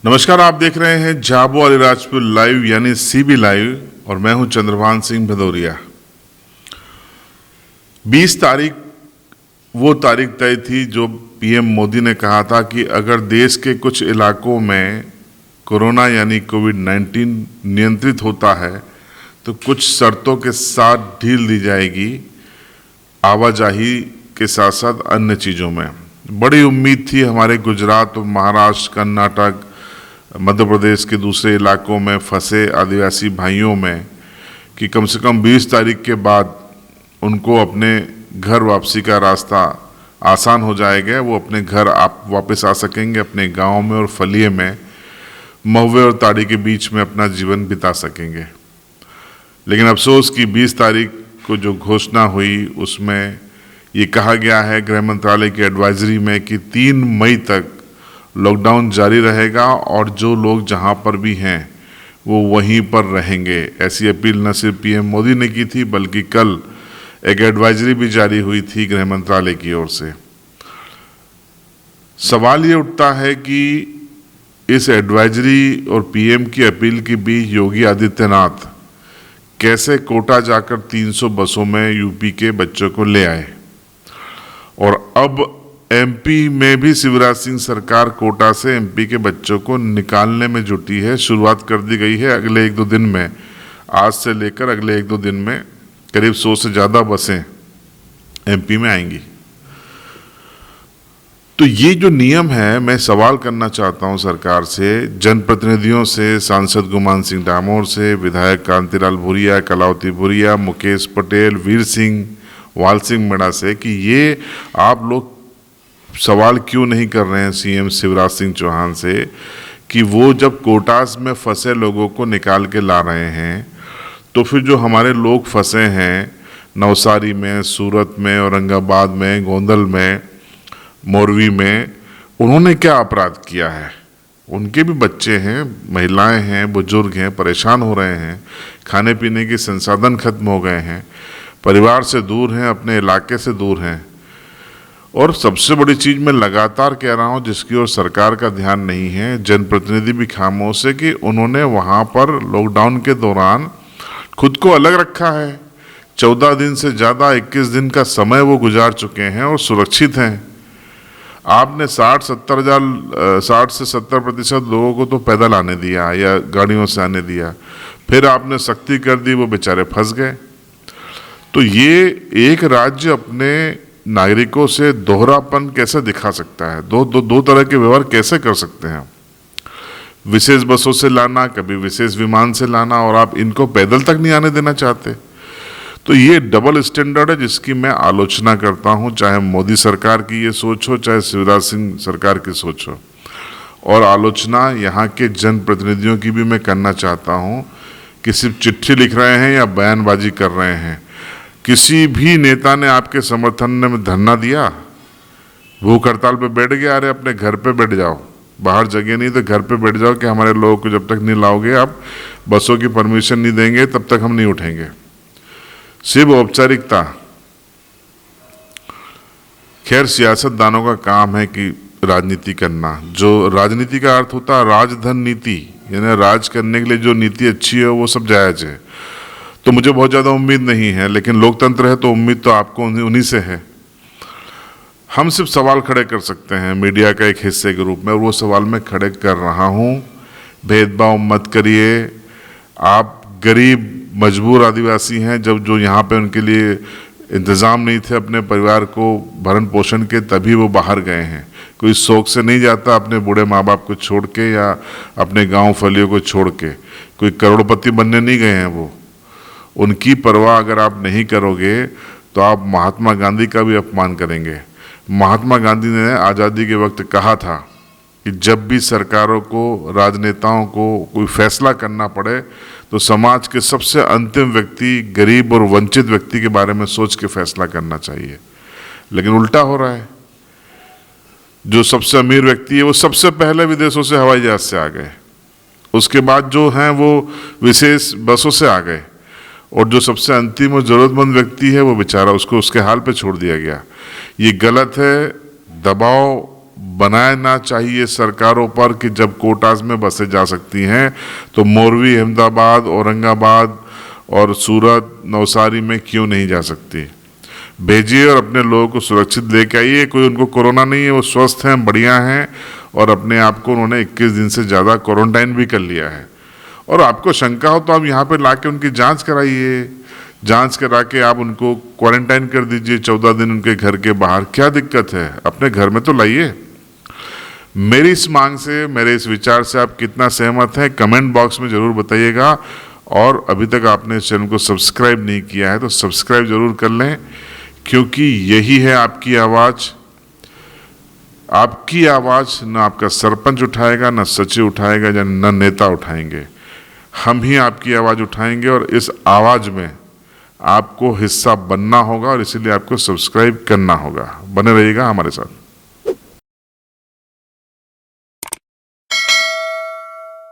नमस्कार, आप देख रहे हैं झाबुआ अलीराजपुर लाइव यानी सीबी लाइव और मैं हूं चंद्रभान सिंह भदौरिया। 20 तारीख वो तारीख तय थी जो पीएम मोदी ने कहा था कि अगर देश के कुछ इलाकों में कोरोना यानी कोविड-19 नियंत्रित होता है तो कुछ शर्तों के साथ ढील दी जाएगी आवाजाही के साथ साथ अन्य चीज़ों में। बड़ी उम्मीद थी हमारे गुजरात और महाराष्ट्र, कर्नाटक, मध्य प्रदेश के दूसरे इलाकों में फंसे आदिवासी भाइयों में कि कम से कम 20 तारीख के बाद उनको अपने घर वापसी का रास्ता आसान हो जाएगा, वो अपने घर आप वापस आ सकेंगे, अपने गांव में और फलिए में महुए और ताड़ी के बीच में अपना जीवन बिता सकेंगे। लेकिन अफसोस कि 20 तारीख को जो घोषणा हुई उसमें ये कहा गया है गृह मंत्रालय की एडवाइजरी में कि 3 मई तक लॉकडाउन जारी रहेगा और जो लोग जहां पर भी हैं वो वहीं पर रहेंगे। ऐसी अपील न सिर्फ पीएम मोदी ने की थी बल्कि कल एक एडवाइजरी भी जारी हुई थी गृह मंत्रालय की ओर से। सवाल ये उठता है कि इस एडवाइजरी और पीएम की अपील के बीच योगी आदित्यनाथ कैसे कोटा जाकर 300 बसों में यूपी के बच्चों को ले आए और अब एमपी में भी शिवराज सिंह सरकार कोटा से एमपी के बच्चों को निकालने में जुटी है। शुरुआत कर दी गई है। अगले 1-2 दिन में, आज से लेकर अगले 1-2 दिन में करीब 100 से ज़्यादा बसें एमपी में आएंगी। तो ये जो नियम है, मैं सवाल करना चाहता हूं सरकार से, जनप्रतिनिधियों से, सांसद गुमान सिंह डामोर से, विधायक कांतिलाल भूरिया, कलावती भूरिया, मुकेश पटेल, वीर सिंह, वाल सिंह मेड़ा से कि ये आप लोग सवाल क्यों नहीं कर रहे हैं सीएम शिवराज सिंह चौहान से कि वो जब कोटास में फंसे लोगों को निकाल के ला रहे हैं तो फिर जो हमारे लोग फंसे हैं नवसारी में, सूरत में, औरंगाबाद में, गोंदल में, मोरवी में, उन्होंने क्या अपराध किया है? उनके भी बच्चे हैं, महिलाएं हैं, बुजुर्ग हैं, परेशान हो रहे हैं, खाने पीने के संसाधन खत्म हो गए हैं, परिवार से दूर हैं, अपने इलाके से दूर हैं। और सबसे बड़ी चीज़ मैं लगातार कह रहा हूं जिसकी ओर सरकार का ध्यान नहीं है, जनप्रतिनिधि भी खामोश है कि उन्होंने वहां पर लॉकडाउन के दौरान खुद को अलग रखा है। 14 दिन से ज़्यादा 21 दिन का समय वो गुजार चुके हैं और सुरक्षित हैं। आपने 60 से 70% लोगों को तो पैदल आने दिया या गाड़ियों से आने दिया, फिर आपने सख्ती कर दी, वो बेचारे फंस गए। तो ये एक राज्य अपने नागरिकों से दोहरापन कैसे दिखा सकता है? दो तरह के व्यवहार कैसे कर सकते हैं? विशेष बसों से लाना, कभी विशेष विमान से लाना, और आप इनको पैदल तक नहीं आने देना चाहते। तो ये डबल स्टैंडर्ड है जिसकी मैं आलोचना करता हूं, चाहे मोदी सरकार की ये सोच हो, चाहे शिवराज सिंह सरकार की सोच हो। और आलोचना यहाँ के जनप्रतिनिधियों की भी मैं करना चाहता हूं कि सिर्फ चिट्ठी लिख रहे हैं या बयानबाजी कर रहे हैं। किसी भी नेता ने आपके समर्थन में धरना दिया? भूख हड़ताल पे बैठ गया? अरे अपने घर पे बैठ जाओ, बाहर जगह नहीं तो घर पे बैठ जाओ कि हमारे लोगों को जब तक नहीं लाओगे, आप बसों की परमिशन नहीं देंगे, तब तक हम नहीं उठेंगे। सिर्फ औपचारिकता। खैर, सियासतदानों का काम है कि राजनीति करना। जो राजनीति का अर्थ होता है राजधन नीति, यानी राज करने के लिए जो नीति अच्छी है वो सब जायज है। तो मुझे बहुत ज़्यादा उम्मीद नहीं है, लेकिन लोकतंत्र है तो उम्मीद तो आपको उन्हीं से है। हम सिर्फ सवाल खड़े कर सकते हैं मीडिया का एक हिस्से के रूप में, और वो सवाल मैं खड़े कर रहा हूँ। भेदभाव मत करिए। आप गरीब मजबूर आदिवासी हैं, जब जो यहाँ पे उनके लिए इंतज़ाम नहीं थे अपने परिवार को भरण पोषण के, तभी वो बाहर गए हैं। कोई शौक से नहीं जाता अपने बूढ़े माँ बाप को छोड़ के या अपने गाँव फलियों को छोड़ के। कोई करोड़पति बनने नहीं गए हैं वो। उनकी परवाह अगर आप नहीं करोगे तो आप महात्मा गांधी का भी अपमान करेंगे। महात्मा गांधी ने आज़ादी के वक्त कहा था कि जब भी सरकारों को, राजनेताओं को कोई फैसला करना पड़े तो समाज के सबसे अंतिम व्यक्ति, गरीब और वंचित व्यक्ति के बारे में सोच के फैसला करना चाहिए। लेकिन उल्टा हो रहा है। जो सबसे अमीर व्यक्ति है वो सबसे पहले विदेशों से हवाई जहाज से आ गए, उसके बाद जो हैं वो विशेष बसों से आ गए, और जो सबसे अंतिम और ज़रूरतमंद व्यक्ति है वो बेचारा, उसको उसके हाल पे छोड़ दिया गया। ये गलत है। दबाव बनाना चाहिए सरकारों पर कि जब कोटास में बसें जा सकती हैं तो मोरवी, अहमदाबाद, औरंगाबाद और सूरत, नवसारी में क्यों नहीं जा सकती। भेजिए और अपने लोगों को सुरक्षित लेके आइए। कोई उनको कोरोना नहीं है, वो स्वस्थ हैं, बढ़िया हैं और अपने आप को उन्होंने 21 दिन से ज़्यादा क्वारंटाइन भी कर लिया है। और आपको शंका हो तो आप यहाँ पे लाके उनकी जांच कराइए, जांच करा के आप उनको क्वारंटाइन कर दीजिए 14 दिन उनके घर के बाहर। क्या दिक्कत है, अपने घर में तो लाइए। मेरी इस मांग से, मेरे इस विचार से आप कितना सहमत हैं कमेंट बॉक्स में ज़रूर बताइएगा। और अभी तक आपने इस चैनल को सब्सक्राइब नहीं किया है तो सब्सक्राइब ज़रूर कर लें, क्योंकि यही है आपकी आवाज़। आपकी आवाज़ न आपका सरपंच उठाएगा, न सचिव उठाएगा, या न नेता उठाएंगे। हम ही आपकी आवाज़ उठाएंगे और इस आवाज़ में आपको हिस्सा बनना होगा और इसीलिए आपको सब्सक्राइब करना होगा। बने रहिएगा हमारे साथ।